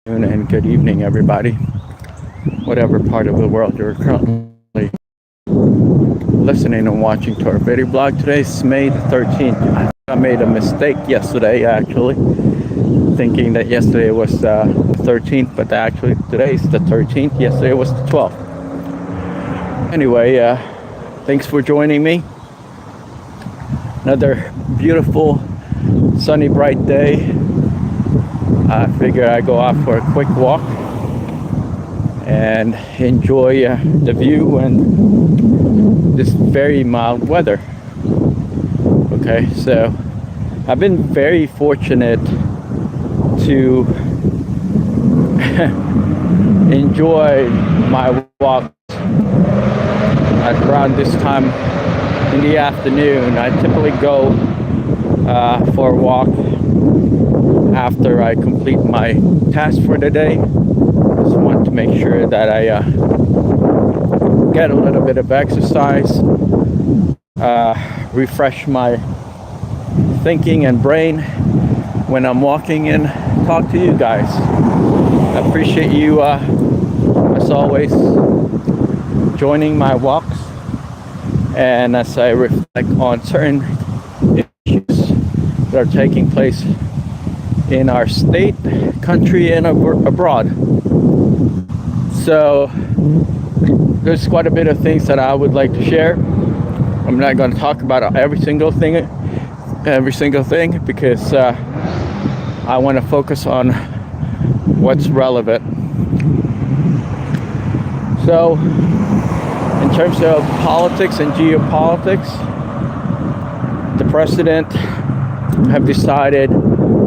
And good evening, everybody. Whatever part of the world you're currently listening and watching to our video blog. Today's May the 13th. I made a mistake yesterday, actually, thinking that yesterday was the 13th, but actually today's the 13th. Yesterday was the 12th. Anyway, thanks for joining me. Another beautiful, sunny, bright day. I figure I go out for a quick walk and enjoy the view and this very mild weather. Okay, so I've been very fortunate to enjoy my walk at around this time in the afternoon. I typically go for a walk after I complete my task for the day. Just want to make sure that I get a little bit of exercise, refresh my thinking and brain when I'm walking, and talk to you guys. I appreciate you as always joining my walks, and as I reflect on certain issues that are taking place in our state, country, and abroad. So there's quite a bit of things that I would like to share. I'm not going to talk about every single thing because I want to focus on what's relevant. So in terms of politics and geopolitics, the president have decided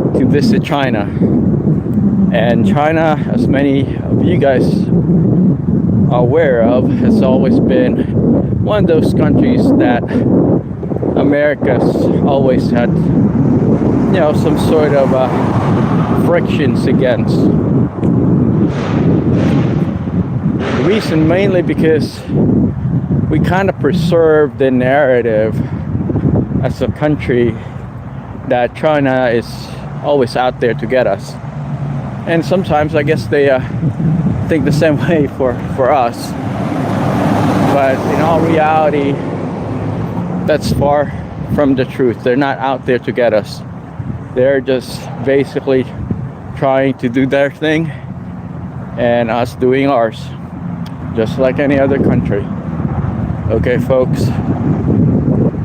to visit China. And China, as many of you guys are aware of, has always been one of those countries that America's always had, some sort of frictions against. The reason mainly because we kind of preserve the narrative as a country that China is always out there to get us. And sometimes I guess they think the same way for us. But in all reality, that's far from the truth. They're not out there to get us. They're just basically trying to do their thing and us doing ours, just like any other country. Okay, folks?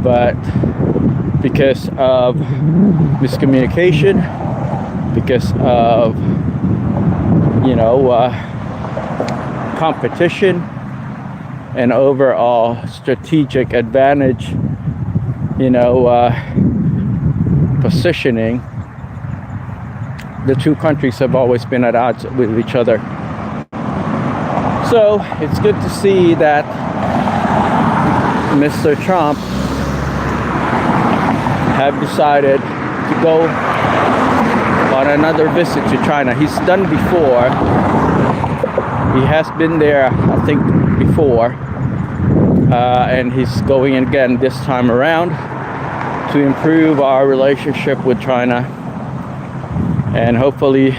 But because of miscommunication, because of competition and overall strategic advantage, positioning, the two countries have always been at odds with each other. So it's good to see that Mr. Trump have decided to go on another visit to China. He's done before. He has been there, I think, before, and he's going again this time around to improve our relationship with China, and hopefully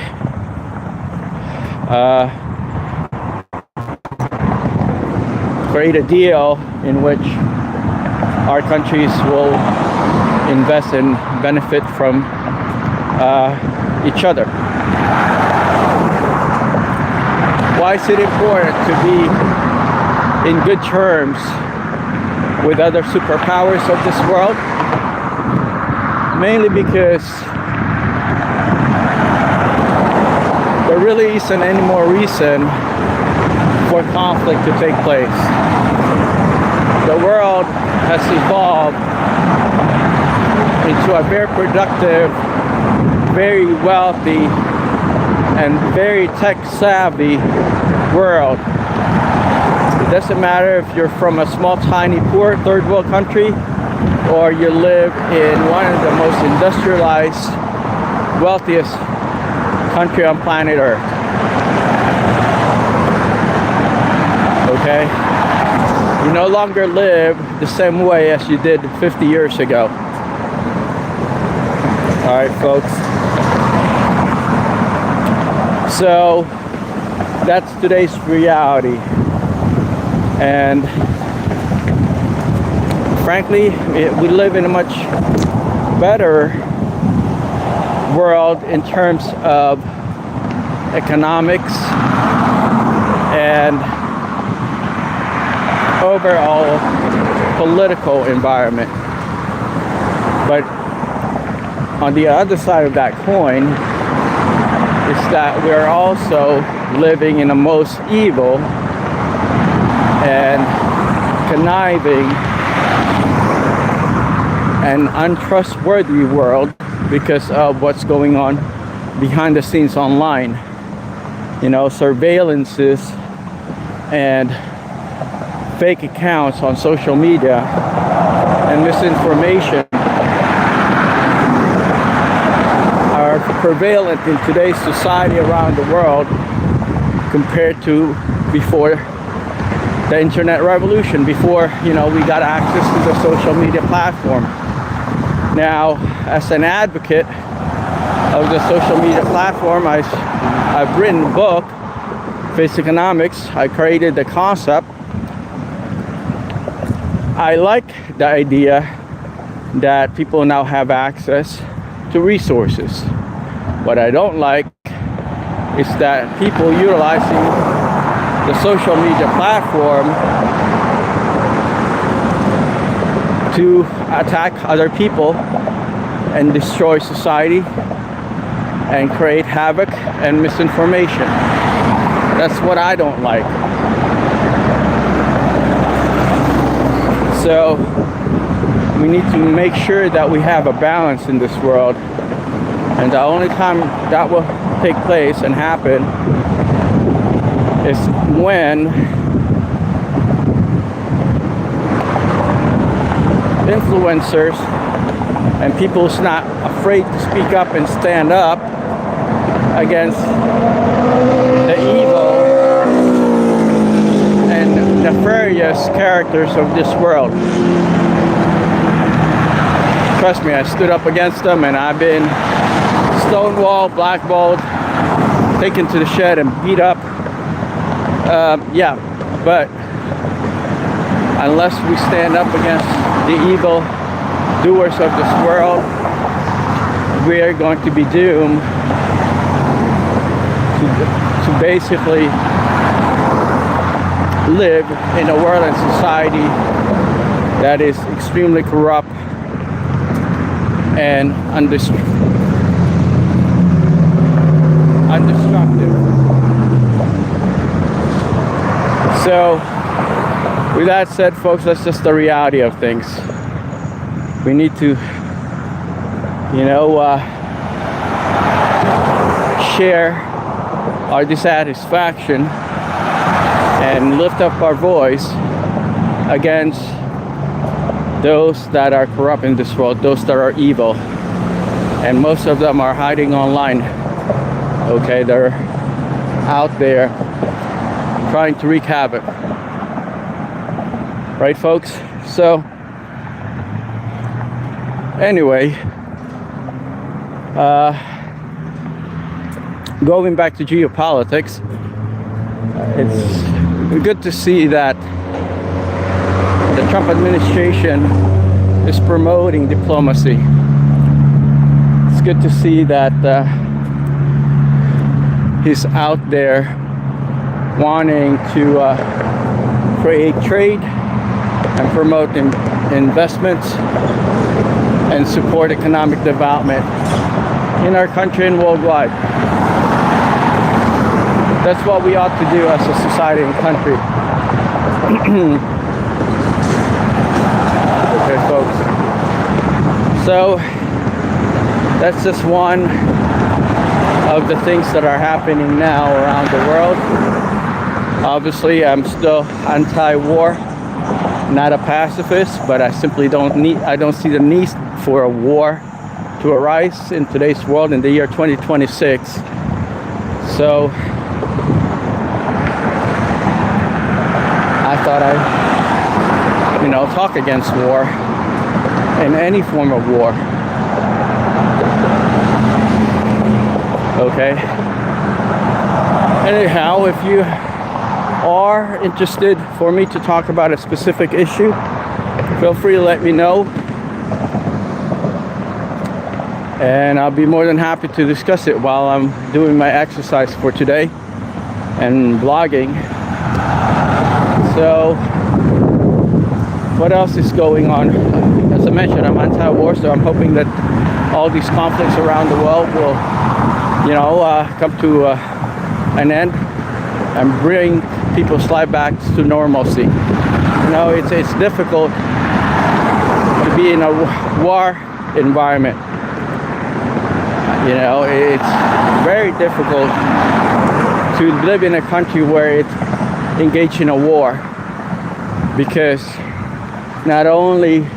create a deal in which our countries will invest and benefit from each other. Why is it important to be in good terms with other superpowers of this world? Mainly because there really isn't any more reason for conflict to take place. The world has evolved into a very productive, very wealthy, and very tech-savvy world. It doesn't matter if you're from a small, tiny, poor third world country, or you live in one of the most industrialized, wealthiest country on planet Earth. Okay? You no longer live the same way as you did 50 years ago. Alright, folks. So that's today's reality. And frankly, we live in a much better world in terms of economics and overall political environment. But on the other side of that coin is that we're also living in the most evil and conniving and untrustworthy world because of what's going on behind the scenes online. You know, surveillances and fake accounts on social media and misinformation are prevalent in today's society around the world compared to before the internet revolution, before, you know, we got access to the social media platform. Now, as an advocate of the social media platform, I've written a book, Faceconomics. I created the concept. I like the idea that people now have access to resources. What I don't like is that people utilizing the social media platform to attack other people and destroy society and create havoc and misinformation. That's what I don't like. So we need to make sure that we have a balance in this world, and the only time that will take place and happen is when influencers and people who's not afraid to speak up and stand up against the evil and nefarious characters of this world. Trust me, I stood up against them, and I've been stonewalled, blackballed, taken to the shed and beat up. Yeah, but unless we stand up against the evil doers of this world, we are going to be doomed to basically live in a world and society that is extremely corrupt and undestructive. So with that said, folks, that's just the reality of things. We need to, you know, share our dissatisfaction and lift up our voice against those that are corrupt in this world, those that are evil. And most of them are hiding online. Okay, they're out there trying to wreak havoc. Right, folks? So anyway, going back to geopolitics, it's good to see that the Trump administration is promoting diplomacy. It's good to see that he's out there wanting to create trade and promote investments and support economic development in our country and worldwide. That's what we ought to do as a society and country. Okay, folks. So that's just one of the things that are happening now around the world. Obviously, I'm still anti-war, not a pacifist, but I simply don't see the need for a war to arise in today's world in the year 2026. So I thought I'd, you know, talk against war and any form of war. Okay. Anyhow, if you are interested for me to talk about a specific issue, feel free to let me know, and I'll be more than happy to discuss it while I'm doing my exercise for today and blogging. So what else is going on? As I mentioned, I'm anti-war, so I'm hoping that all these conflicts around the world will, come to an end and bring people's life back to normalcy. It's difficult to be in a war environment. It's very difficult to live in a country where it's engaged in a war, because not only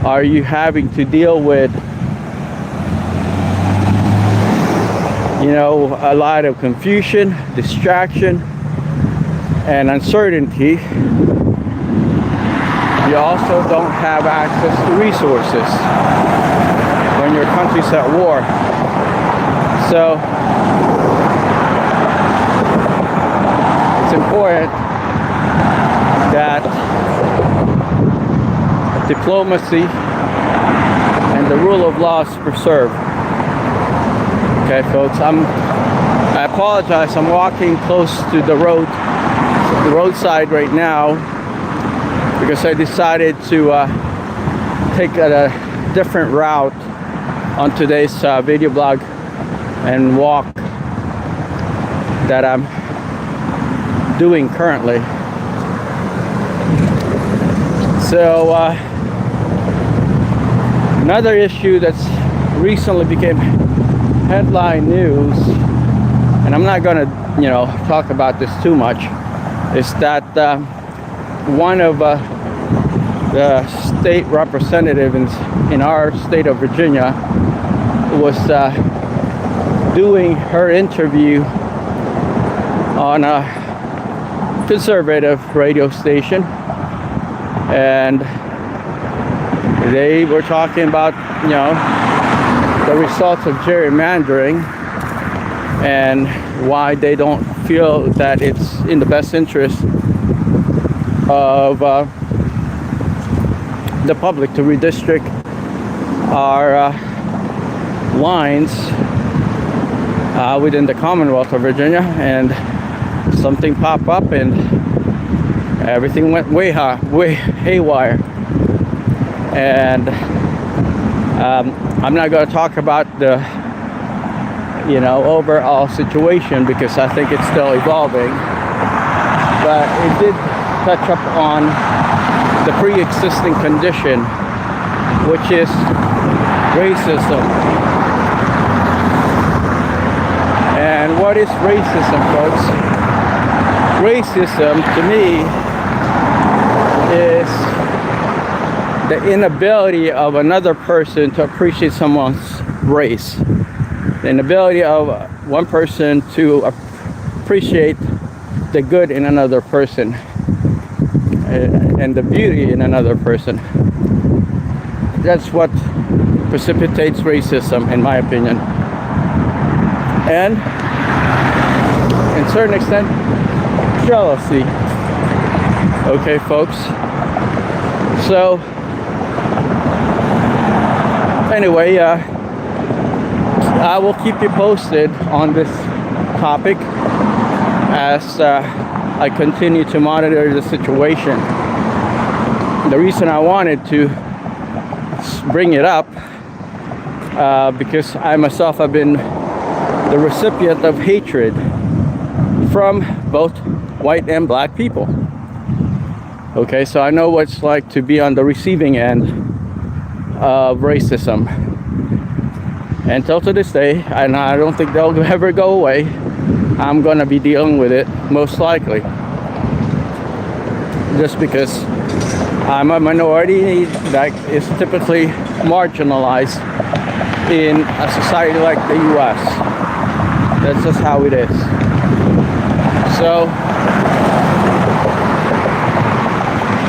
are you having to deal with a lot of confusion, distraction, and uncertainty, you also don't have access to resources when your country's at war. So it's important that diplomacy and the rule of law is preserved. Okay, folks, I apologize. I'm walking close to the roadside right now, because I decided to take a different route on today's video blog and walk that I'm doing currently. So another issue that's recently became headline news, and I'm not gonna talk about this too much, is that one of the state representatives in our state of Virginia was doing her interview on a conservative radio station, and they were talking about the results of gerrymandering and why they don't feel that it's in the best interest of the public to redistrict our lines within the Commonwealth of Virginia, and something popped up and everything went way haywire. And I'm not going to talk about the overall situation, because I think it's still evolving, but it did touch up on the pre-existing condition, which is racism. And what is racism, folks? Racism, to me, is the inability of another person to appreciate someone's race. The inability of one person to appreciate the good in another person and the beauty in another person. That's what precipitates racism, in my opinion. And in a certain extent, jealousy. Okay, folks. So anyway, I will keep you posted on this topic as I continue to monitor the situation. The reason I wanted to bring it up, because I myself have been the recipient of hatred from both white and black people. Okay, so I know what it's like to be on the receiving end of racism. Until to this day, and I don't think they'll ever go away, I'm gonna be dealing with it, most likely. Just because I'm a minority that is typically marginalized in a society like the US. That's just how it is. So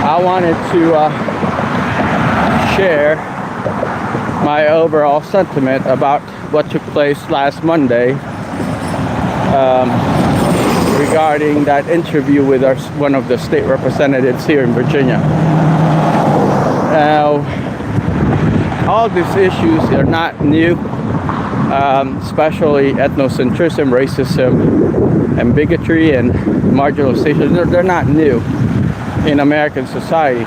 I wanted to share my overall sentiment about what took place last Monday regarding that interview with one of the state representatives here in Virginia. Now, all these issues are not new, especially ethnocentrism, racism, and bigotry and marginalization. They're not new in American society.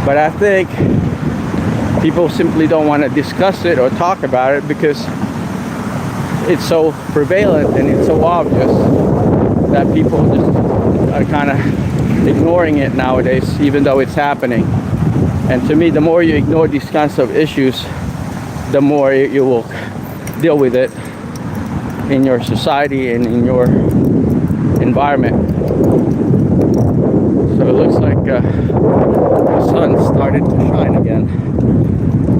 But I think people simply don't want to discuss it or talk about it because it's so prevalent and it's so obvious that people just are kind of ignoring it nowadays, even though it's happening. And to me, the more you ignore these kinds of issues, the more you will deal with it in your society and in your environment. So it looks like the sun started to shine again.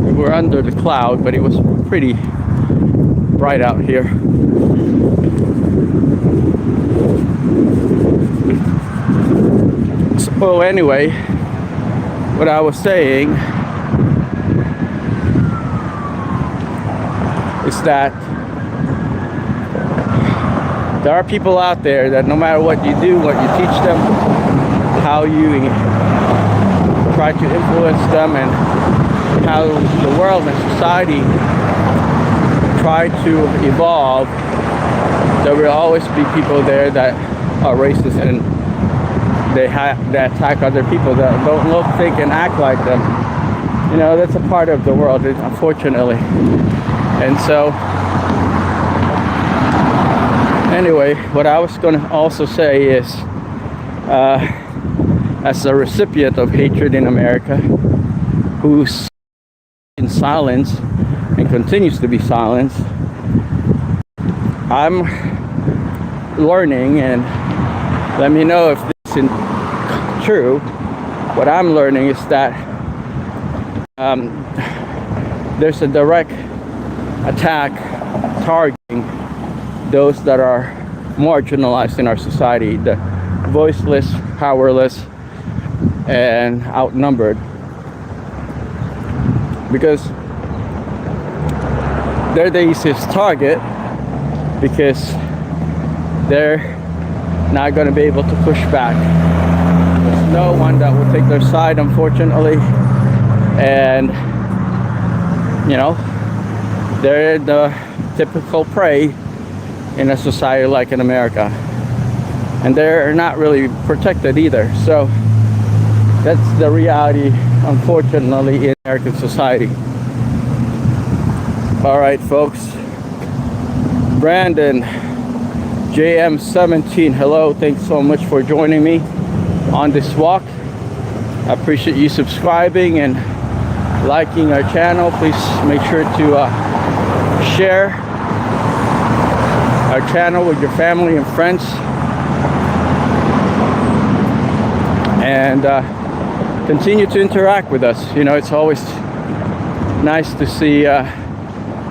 We were under the cloud, but it was pretty bright out here. So anyway, what I was saying is that there are people out there that no matter what you do, what you teach them, how you try to influence them, and how the world and society try to evolve, there will always be people there that are racist and they attack other people that don't look, think, and act like them. You know, that's a part of the world, unfortunately. And so, anyway, what I was going to also say is, as a recipient of hatred in America, who's in silence and continues to be silenced, I'm learning, and let me know if this is true. What I'm learning is that there's a direct attack targeting those that are marginalized in our society, the voiceless, powerless, and outnumbered, because they're the easiest target, because they're not going to be able to push back. There's no one that will take their side, unfortunately, and you know, they're the typical prey in a society like in America, and they're not really protected either. So that's the reality, unfortunately, in American society. All right, folks. Brandon, JM17, hello. Thanks so much for joining me on this walk. I appreciate you subscribing and liking our channel. Please make sure to share our channel with your family and friends. And continue to interact with us. You know, it's always nice to see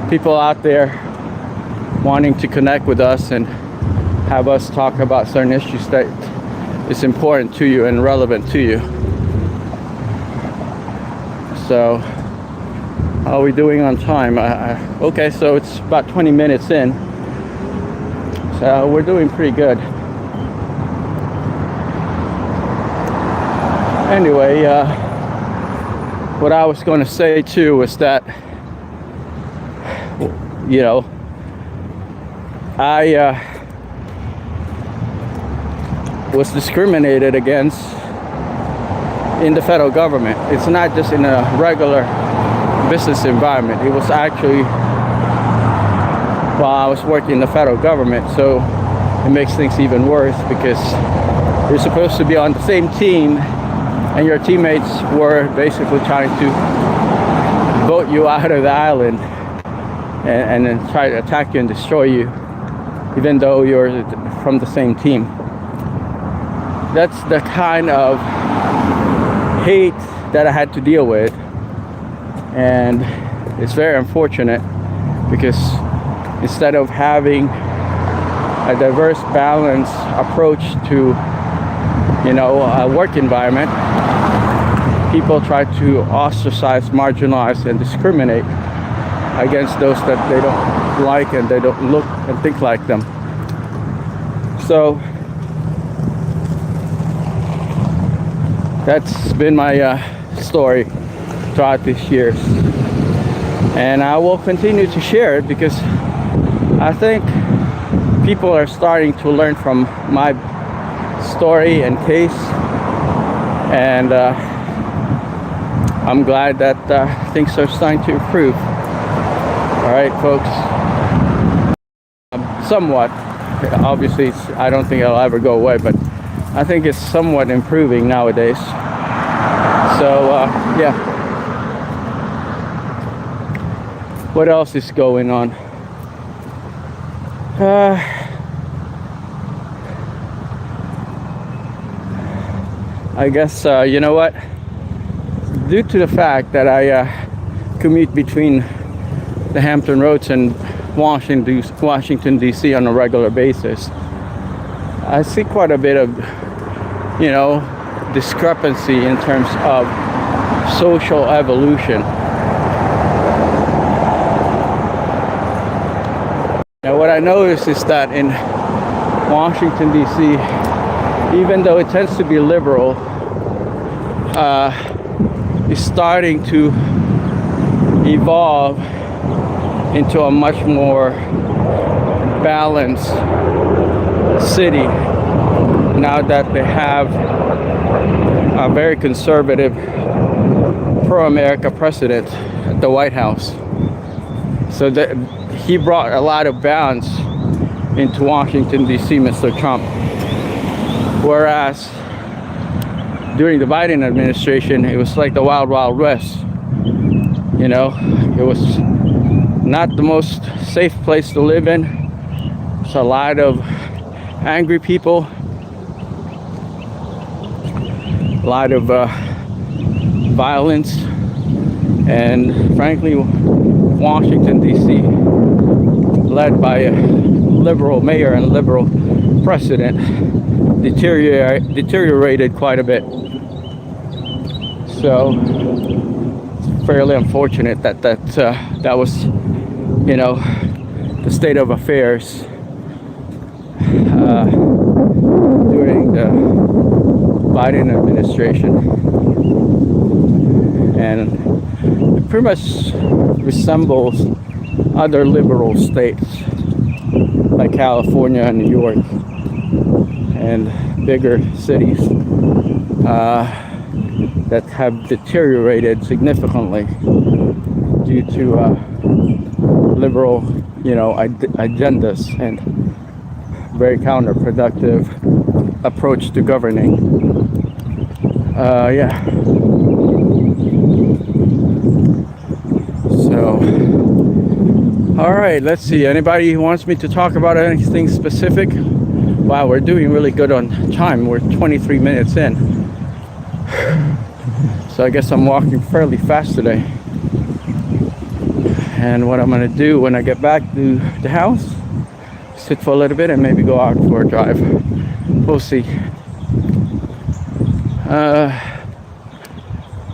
people out there wanting to connect with us and have us talk about certain issues that is important to you and relevant to you. So, how are we doing on time? Okay, so it's about 20 minutes in. So we're doing pretty good. Anyway, what I was going to say too was that, you know, I was discriminated against in the federal government. It's not just in a regular business environment. It was actually while I was working in the federal government. So it makes things even worse, because you're supposed to be on the same team and your teammates were basically trying to vote you out of the island and then try to attack you and destroy you, even though you're from the same team. That's the kind of hate that I had to deal with, and it's very unfortunate, because instead of having a diverse, balanced approach to, you know, a work environment, people try to ostracize, marginalize, and discriminate against those that they don't like and they don't look and think like them. So that's been my story throughout these years, and I will continue to share it because I think people are starting to learn from my story and case, and I'm glad that things are starting to improve. All right, folks. Somewhat. Obviously, I don't think it'll ever go away, but I think it's somewhat improving nowadays. So, yeah. What else is going on? I guess, you know what? Due to the fact that I commute between the Hampton Roads and Washington D.C. on a regular basis, I see quite a bit of, you know, discrepancy in terms of social evolution. Now, what I notice is that in Washington D.C., even though it tends to be liberal, is starting to evolve into a much more balanced city now that they have a very conservative pro-America president at the White House. So that he brought a lot of balance into Washington D.C., Mr. Trump. Whereas during the Biden administration, it was like the wild, wild west. You know, it was not the most safe place to live in. There's a lot of angry people, a lot of violence, and frankly, Washington D.C., led by a liberal mayor and liberal president, deteriorated quite a bit. So it's fairly unfortunate that that was, you know, the state of affairs during the Biden administration, and it pretty much resembles other liberal states like California and New York and bigger cities that have deteriorated significantly due to liberal, you know, agendas and very counterproductive approach to governing. Yeah. So, all right, let's see. Anybody who wants me to talk about anything specific? Wow, we're doing really good on time. We're 23 minutes in. So I guess I'm walking fairly fast today. And what I'm gonna do when I get back to the house, sit for a little bit and maybe go out for a drive. We'll see.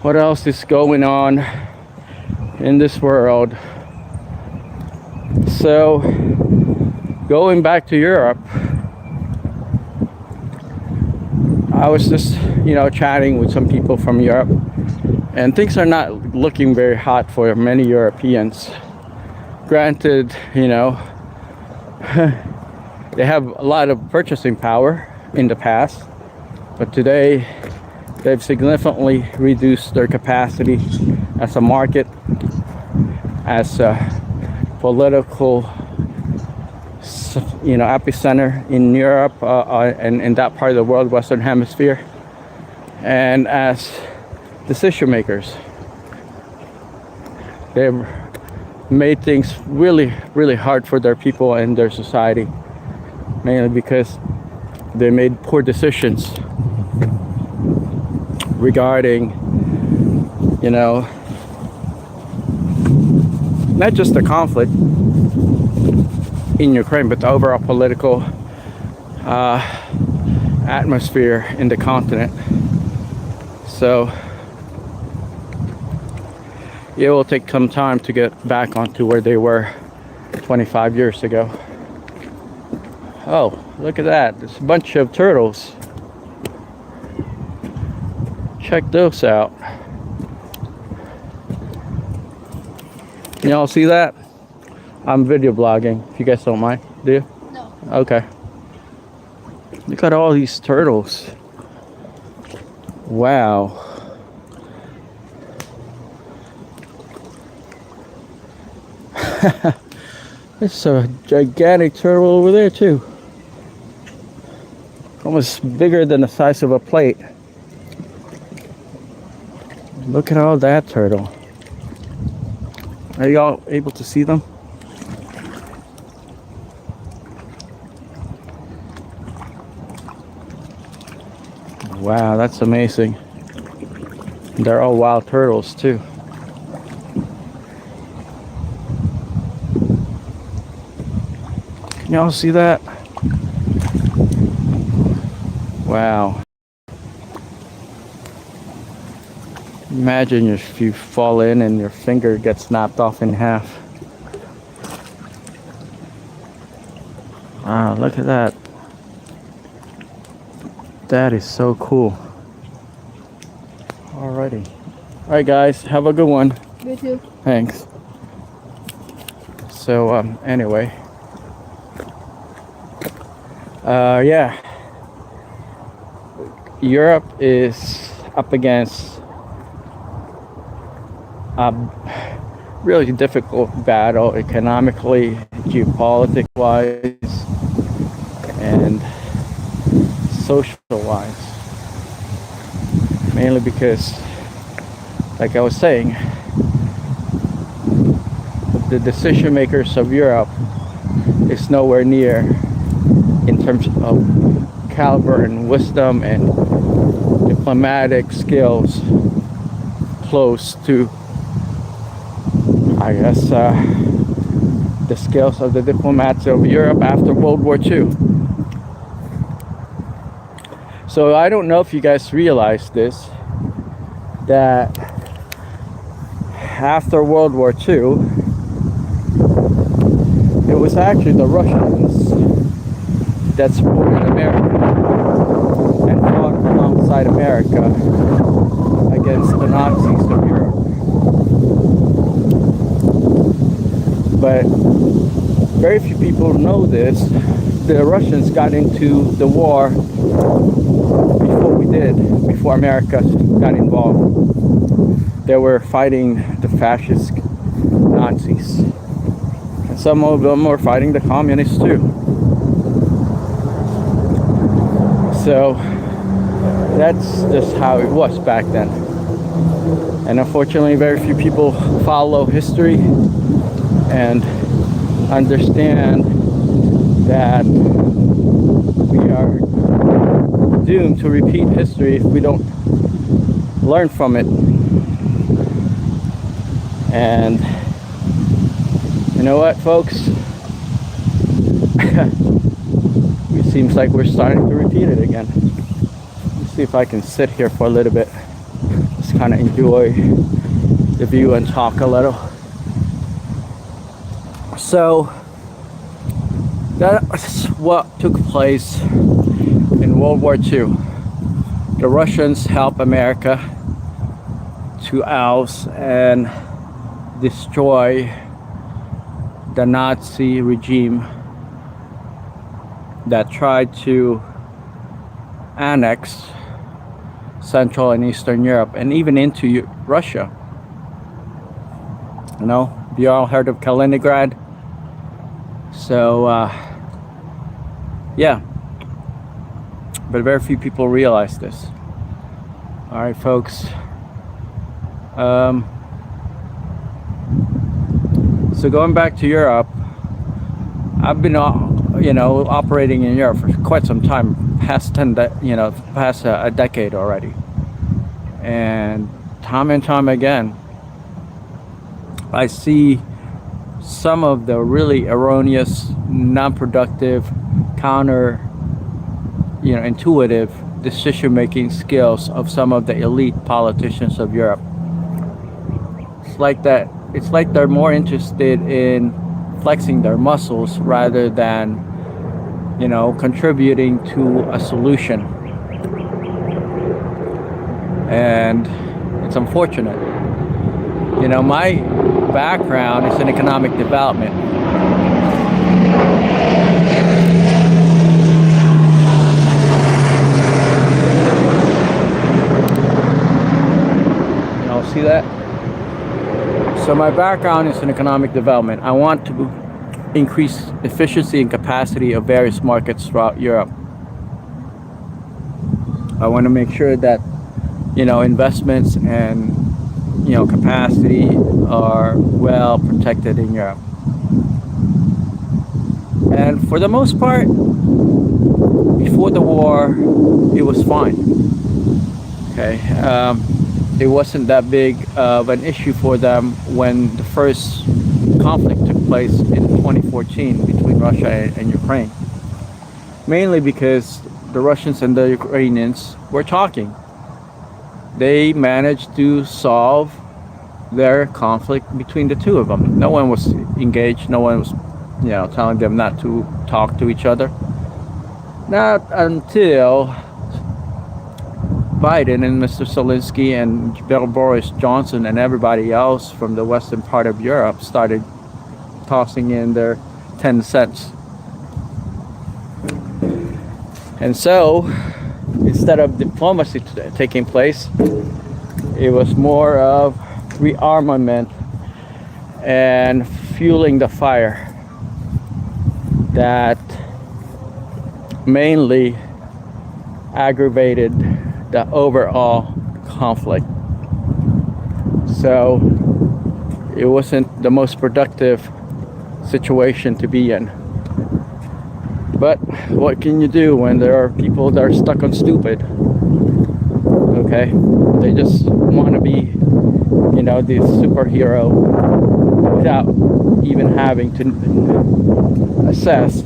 What else is going on in this world? So, going back to Europe, I was just, you know, chatting with some people from Europe, and things are not looking very hot for many Europeans. Granted, you know, they have a lot of purchasing power in the past, but today they've significantly reduced their capacity as a market, as a political, you know, epicenter in Europe and in that part of the world, Western Hemisphere, and as decision makers. They've made things really, really hard for their people and their society, mainly because they made poor decisions regarding, you know, not just the conflict in Ukraine, but the overall political atmosphere in the continent. So it will take some time to get back onto where they were 25 years ago. Oh, look at that. There's a bunch of turtles. Check those out. Can y'all see that? I'm video blogging, if you guys don't mind. Do you? No. Okay. Look at all these turtles. Wow. There's a gigantic turtle over there too. Almost bigger than the size of a plate. Look at all that turtle. Are y'all able to see them? Wow, that's amazing. They're all wild turtles too. Can y'all see that? Wow. Imagine if you fall in and your finger gets snapped off in half. Wow, look at that. That is so cool. Alrighty. Alright guys, have a good one. You too. Thanks. So anyway. Yeah. Europe is up against a really difficult battle economically, geopolitics wise, and social wise. Mainly because, like I was saying, the decision makers of Europe is nowhere near in terms of caliber and wisdom and diplomatic skills close to, I guess, the skills of the diplomats of Europe after World War II. So I don't know if you guys realize this, that after World War II, it was actually the Russians that supported America and fought alongside America against the Nazis of Europe. But very few people know this. The Russians got into the war before we did, before America got involved. They were fighting the fascist Nazis. And some of them were fighting the communists too. So that's just how it was back then. And unfortunately, very few people follow history and understand that we are doomed to repeat history if we don't learn from it. And you know what, folks? It seems like we're starting to repeat it again. Let's see if I can sit here for a little bit. Just kind of enjoy the view and talk a little. So that's what took place in World War II. The Russians helped America to oust and destroy the Nazi regime that tried to annex Central and Eastern Europe and even into Russia. You know, you all heard of Kaliningrad? So yeah, but very few people realize this. All right, folks. So going back to Europe, I've been, operating in Europe for quite some time, past a decade already, and time again, I see some of the really erroneous, non-productive, intuitive decision-making skills of some of the elite politicians of Europe. It's like that. It's like they're more interested in flexing their muscles rather than contributing to a solution. And it's unfortunate. My background is in economic development. Y'all see that? So my background is in economic development. I want to increase efficiency and capacity of various markets throughout Europe. I want to make sure that investments and capacity are well protected in Europe. And for the most part, before the war, it was fine. Okay, it wasn't that big of an issue for them when the first conflict took place in 2014 between Russia and Ukraine. Mainly because the Russians and the Ukrainians were talking. They managed to solve their conflict between the two of them. No one was engaged. No one was, telling them not to talk to each other. Not until Biden and Mr. Zelensky and Boris Johnson and everybody else from the western part of Europe started tossing in their 10 cents. And so, instead of diplomacy taking place, it was more of rearmament and fueling the fire that mainly aggravated the overall conflict. So it wasn't the most productive situation to be in. But what can you do when there are people that are stuck on stupid? Okay, they just want to be, the superhero without even having to assess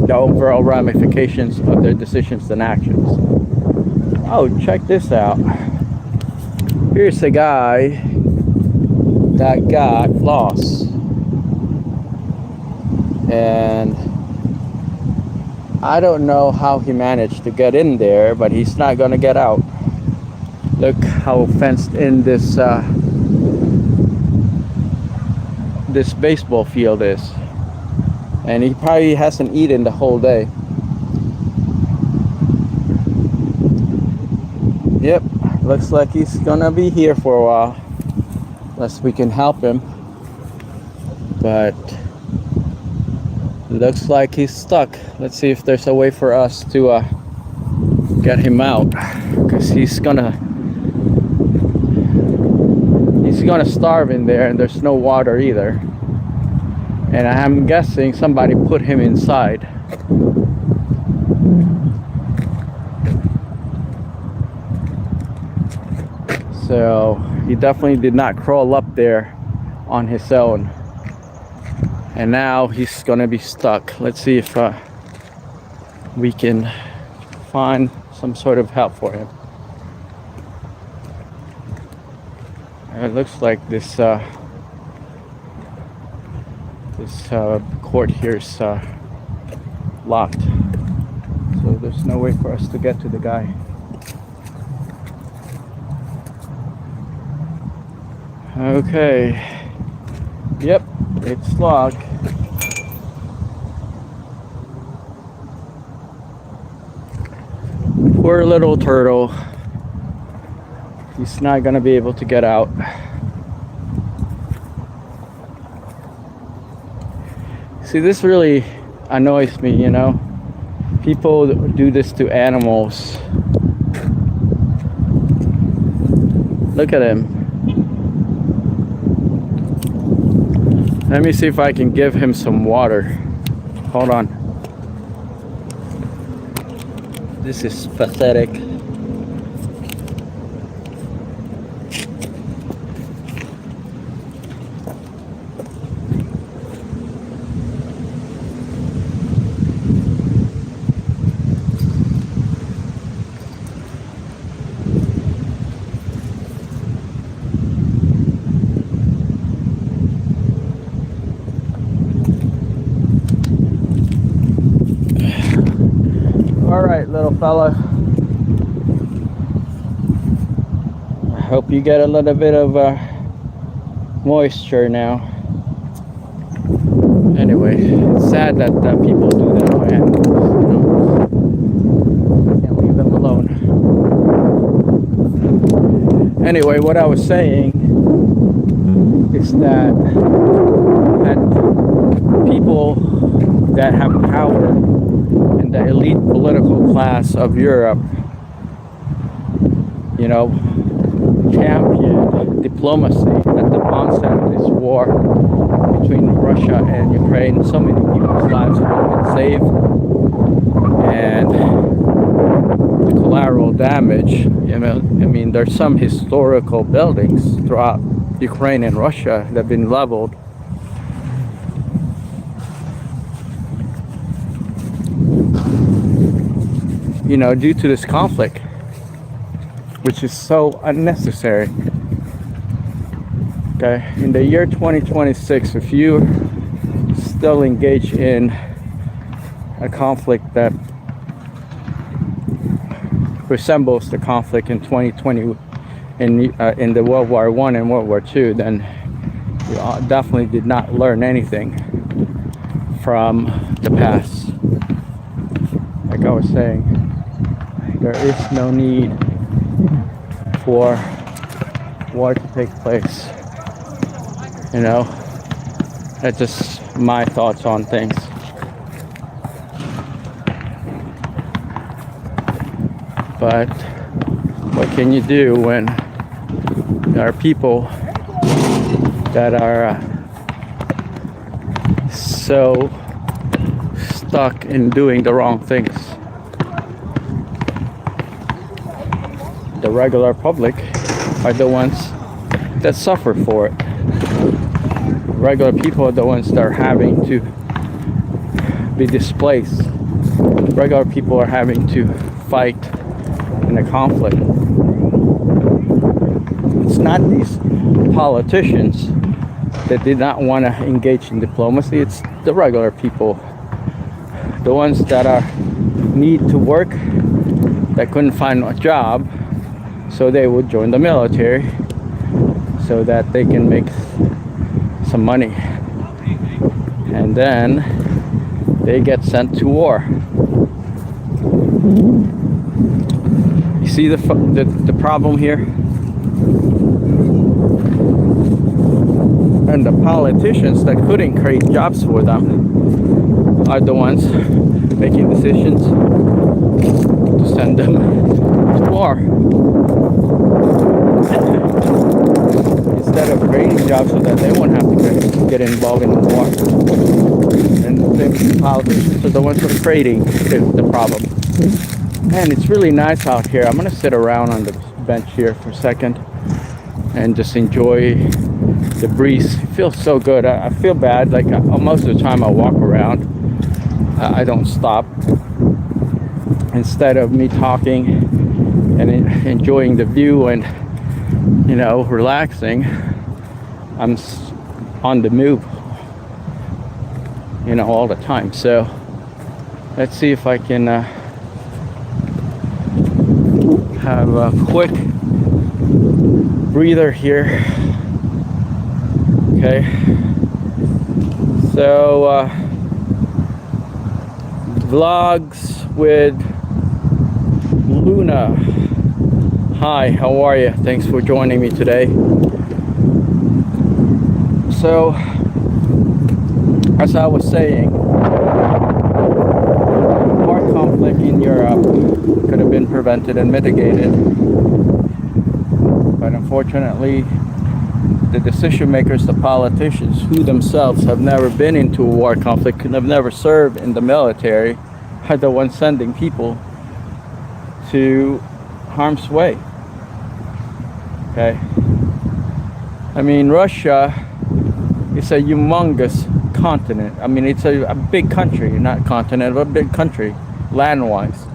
the overall ramifications of their decisions and actions. Oh, check this out. Here's a guy that got lost. And I don't know how he managed to get in there, but he's not gonna get out. Look how fenced in this baseball field is. And he probably hasn't eaten the whole day. Yep, looks like he's gonna be here for a while, unless we can help him. But looks like he's stuck. Let's see if there's a way for us to get him out, because he's gonna starve in there, and there's no water either. And I'm guessing somebody put him inside. So he definitely did not crawl up there on his own. And now he's gonna be stuck. Let's see if we can find some sort of help for him. It looks like this court here is locked, so there's no way for us to get to the guy. Okay, yep, it's locked. Poor little turtle. He's not gonna be able to get out. See, this really annoys me, People do this to animals. Look at him. Let me see if I can give him some water. Hold on. This is pathetic. right, little fella. I hope you get a little bit of moisture now. Anyway, it's sad that people do that to animals. You know, can't leave them alone. Anyway, what I was saying is that people that have power in the elite political class of Europe, you know, championed diplomacy at the onset of this war between Russia and Ukraine. So many people's lives have been saved, and the collateral damage, you know, I mean, there's some historical buildings throughout Ukraine and Russia that have been leveled. You know, due to this conflict, which is so unnecessary. Okay, in the year 2026, if you still engage in a conflict that resembles the conflict in 2020 in the World War I and World War II, then you definitely did not learn anything from the past. Like I was saying, there is no need for war to take place. You know, that's just my thoughts on things. But what can you do when there are people that are so stuck in doing the wrong things? The regular public are the ones that suffer for it. Regular people are the ones that are having to be displaced. Regular people are having to fight in a conflict. It's not these politicians that did not want to engage in diplomacy. It's the regular people, the ones that need to work, that couldn't find a job, so they would join the military so that they can make some money, and then they get sent to war. You see the problem here? And the politicians that couldn't create jobs for them are the ones making decisions to send them to war. Instead of creating jobs so that they won't have to get involved in the war. And the politicians are the ones who are creating the problem. Man, it's really nice out here. I'm gonna sit around on the bench here for a second and just enjoy the breeze. It feels so good. I feel bad, like most of the time I walk around, I don't stop. Instead of me talking and enjoying the view and, you know, relaxing, I'm on the move, you know, all the time. So let's see if I can have a quick breather here. Okay, so vlogs with Luna. Hi, how are you? Thanks for joining me today. So, as I was saying, war conflict in Europe could have been prevented and mitigated, but unfortunately, the decision makers, the politicians, who themselves have never been into a war conflict and have never served in the military, are the ones sending people to harm's way. Okay, I mean, Russia is a humongous continent. I mean, it's a big country, not continent, but a big country, land-wise.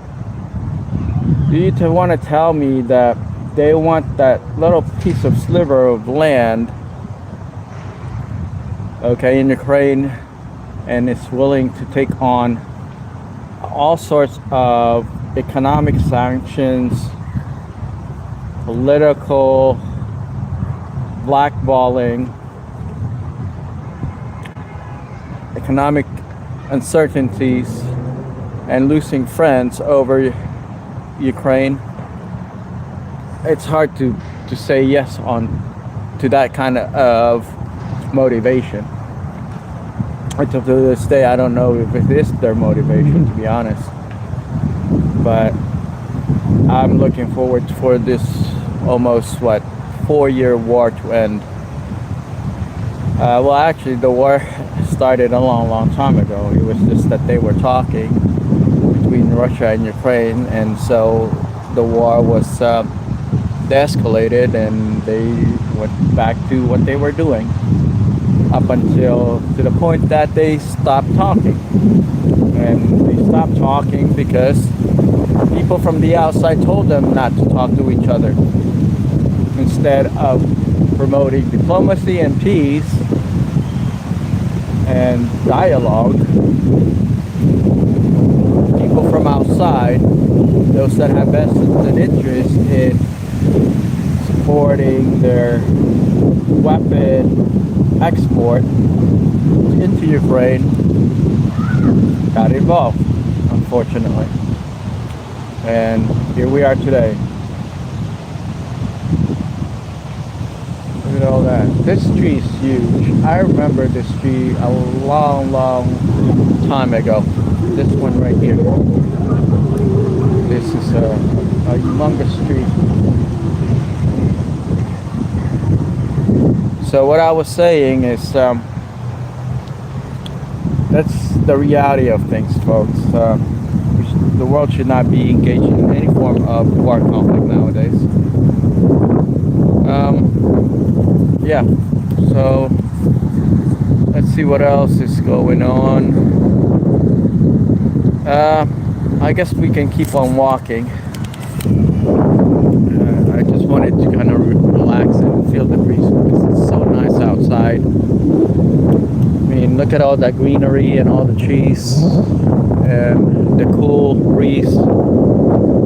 Do you want to tell me that they want that little piece of sliver of land, okay, in Ukraine, and it's willing to take on all sorts of economic sanctions, political blackballing, economic uncertainties, and losing friends over Ukraine, it's hard to say yes on to that kind of motivation. Until to this day, I don't know if it is their motivation, to be honest. But I'm looking forward for this almost 4-year war to end. Well, actually, the war started a long time ago. It was just that they were talking between Russia and Ukraine, and so the war was de-escalated, and they went back to what they were doing up until to the point that they stopped talking. And they stopped talking because people from the outside told them not to talk to each other. Instead of promoting diplomacy and peace and dialogue, people from outside, those that have vested interest in supporting their weapon export into Ukraine, got involved, unfortunately. And here we are today. Look at all that. This tree is huge. I remember this tree a long time ago. This one right here. This is a humongous tree. So what I was saying is that's the reality of things, folks. The world should not be engaging in any form of war conflict nowadays. Yeah, so let's see what else is going on. I guess we can keep on walking. I just wanted to kind of relax and feel the breeze because it's so nice outside. I mean, look at all that greenery and all the trees and the cool breeze.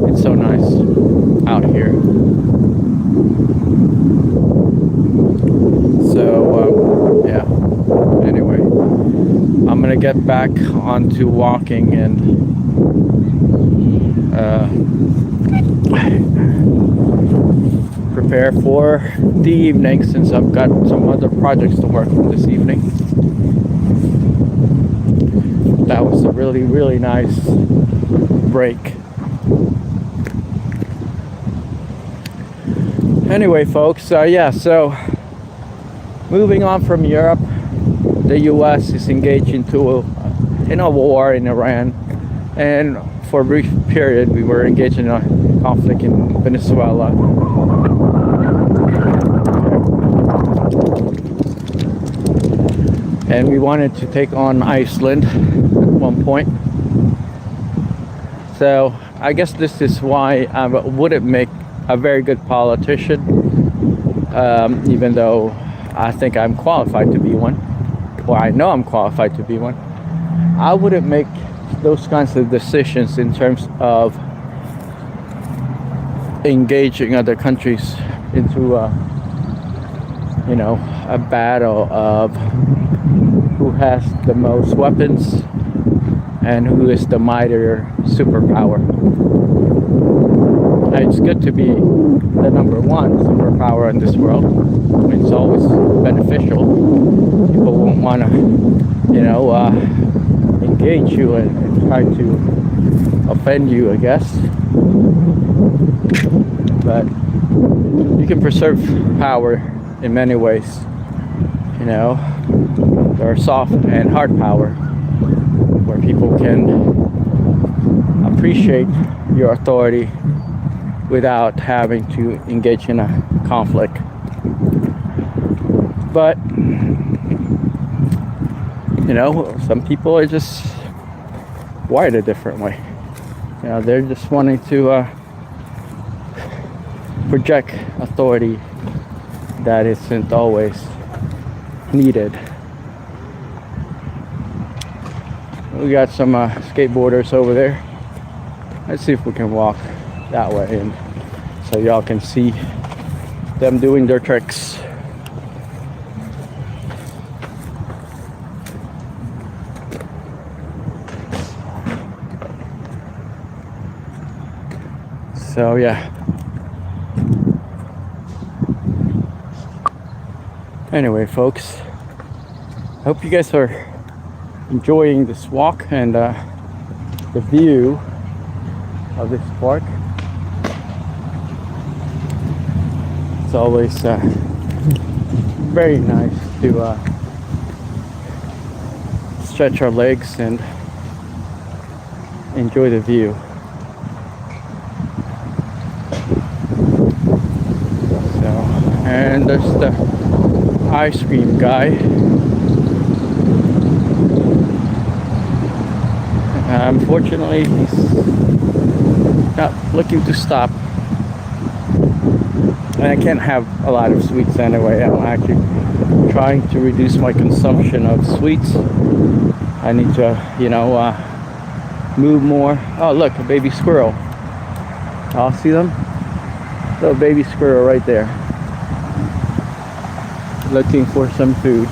It's so nice out here. So, yeah. Anyway, I'm gonna get back onto walking and prepare for the evening, since I've got some other projects to work on this evening. That was a really nice break. Anyway, folks, yeah, so moving on from Europe, the US is engaged in a war in Iran, and for a brief period we were engaged in a conflict in Venezuela. And we wanted to take on Iceland at one point. So I guess this is why I wouldn't make a very good politician, even though I think I'm qualified to be one, or I know I'm qualified to be one. I wouldn't make those kinds of decisions in terms of engaging other countries into a battle of who has the most weapons and who is the mightier superpower. It's good to be the number one superpower in this world. It's always beneficial. People won't want to, engage you and try to offend you, I guess. But you can preserve power in many ways. There are soft and hard power, where people can appreciate your authority without having to engage in a conflict. But some people are just wired a different way. They're just wanting to project authority that isn't always needed. We got some skateboarders over there. Let's see if we can walk that way, and so y'all can see them doing their tricks. So yeah. Anyway, folks, hope you guys are enjoying this walk and the view of this park. It's always very nice to stretch our legs and enjoy the view. So, and there's the ice cream guy. Unfortunately, he's not looking to stop. And I can't have a lot of sweets anyway. I'm actually trying to reduce my consumption of sweets. I need to, move more. Oh, look, a baby squirrel. I'll see them. Little baby squirrel right there, looking for some food.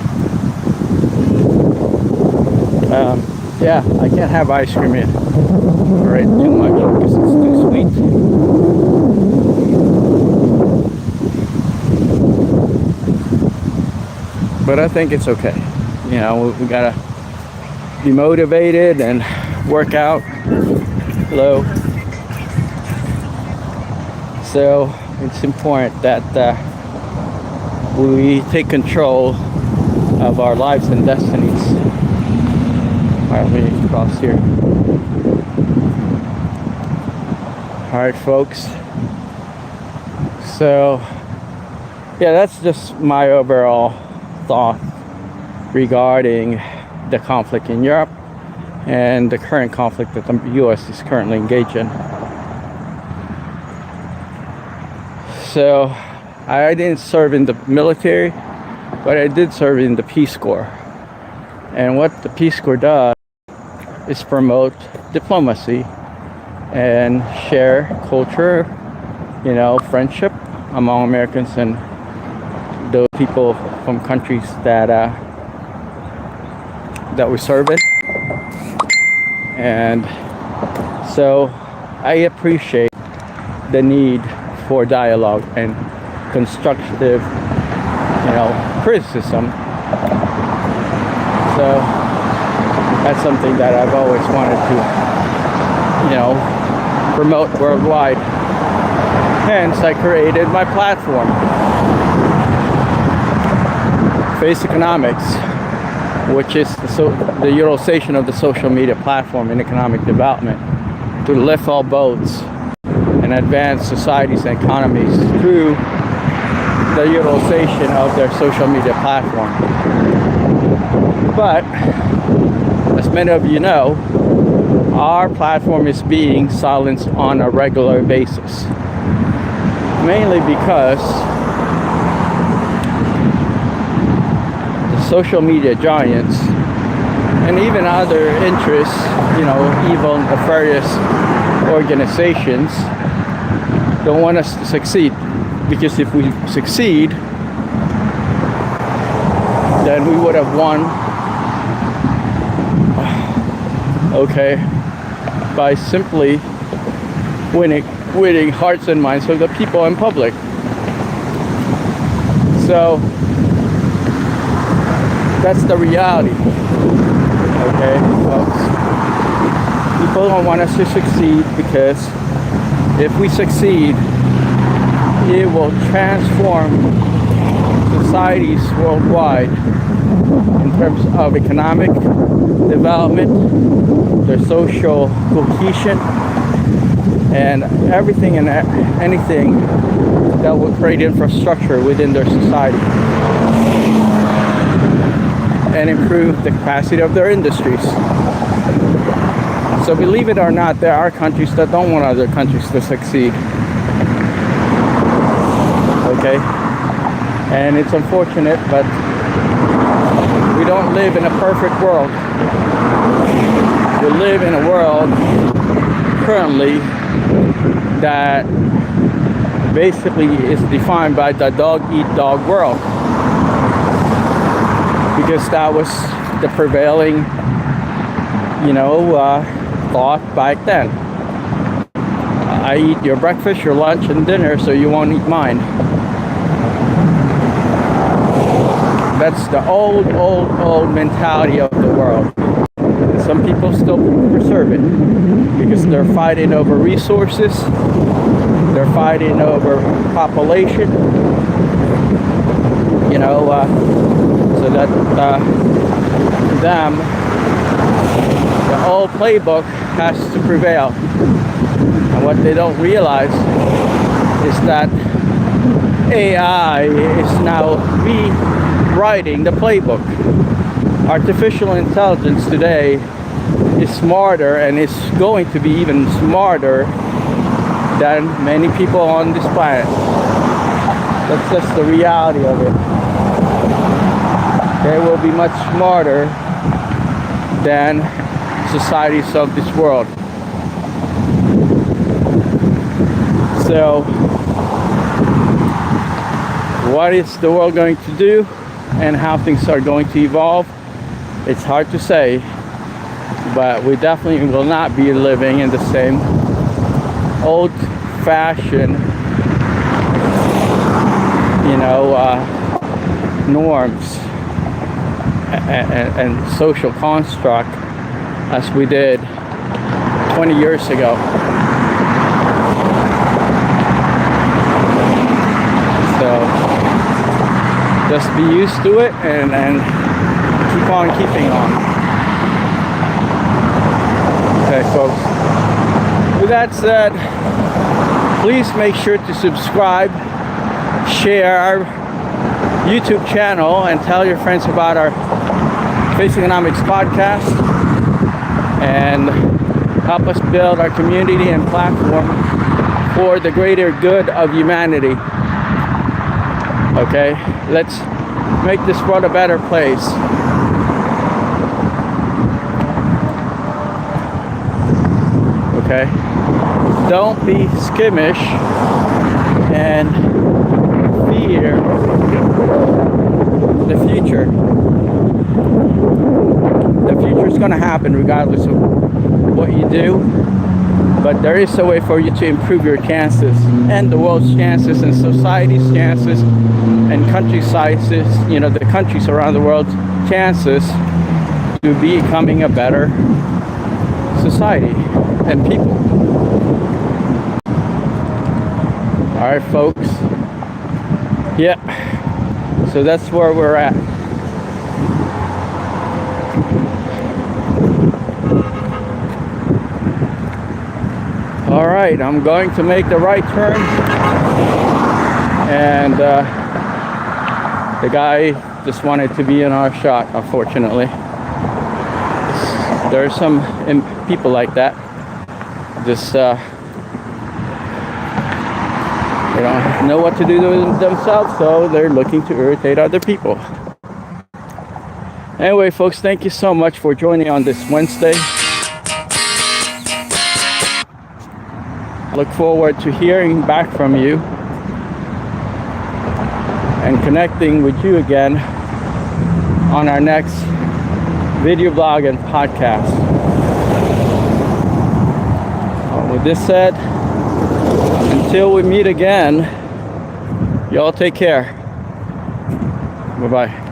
Yeah, I can't have ice cream in right too much because it's too sweet. But I think it's okay. We gotta be motivated and work out. Hello. So it's important that we take control of our lives and destinies. Alright, let me cross here. Alright, folks. So, yeah, that's just my overall thought regarding the conflict in Europe and the current conflict that the U.S. is currently engaged in. So, I didn't serve in the military, but I did serve in the Peace Corps. And what the Peace Corps does is promote diplomacy and share culture, friendship among Americans and those people from countries that we serve in. And so I appreciate the need for dialogue and constructive, criticism. So that's something that I've always wanted to, promote worldwide. Hence, I created my platform, faceconomics, which is the utilization of the social media platform in economic development to lift all boats and advance societies and economies through the utilization of their social media platform. But as many of you know, our platform is being silenced on a regular basis, mainly because the social media giants and even other interests, evil nefarious organizations don't want us to succeed, because if we succeed, then we would have won, by simply winning hearts and minds of the people in public. So that's the reality, folks. People don't want us to succeed, because if we succeed, it will transform societies worldwide in terms of economic development, their social cohesion, and everything and anything that will create infrastructure within their society and improve the capacity of their industries. So believe it or not, there are countries that don't want other countries to succeed. And it's unfortunate, but we don't live in a perfect world. We live in a world currently that basically is defined by the dog eat dog world, because that was the prevailing, thought back then. I eat your breakfast, your lunch, and dinner, so you won't eat mine. That's the old mentality of the world. And some people still preserve it because they're fighting over resources, they're fighting over population, so that to them, the old playbook has to prevail. And what they don't realize is that AI is now rewriting the playbook. Artificial intelligence today is smarter, and is going to be even smarter than many people on this planet. That's just the reality of it. They will be much smarter than societies of this world. So, what is the world going to do and how things are going to evolve? It's hard to say, but we definitely will not be living in the same old-fashioned, norms and social construct as we did 20 years ago. So just be used to it and keep on keeping on. Okay, folks. With that said, please make sure to subscribe, share our YouTube channel, and tell your friends about our Faceconomics podcast, and help us build our community and platform for the greater good of humanity. Okay, let's make this world a better place. Okay, don't be skittish and fear the future. The future is going to happen regardless of what you do, but there is a way for you to improve your chances, and the world's chances, and society's chances, and country sizes, the countries around the world's chances to becoming a better society and people. All right, folks. Yep. So that's where we're at. All right, I'm going to make the right turn, and the guy just wanted to be in our shot. Unfortunately, there are some people like that. Just they don't know what to do themselves, so they're looking to irritate other people. Anyway, folks, thank you so much for joining on this Wednesday. Look forward to hearing back from you and connecting with you again on our next video blog and podcast. With this said, until we meet again, y'all take care. Bye-bye.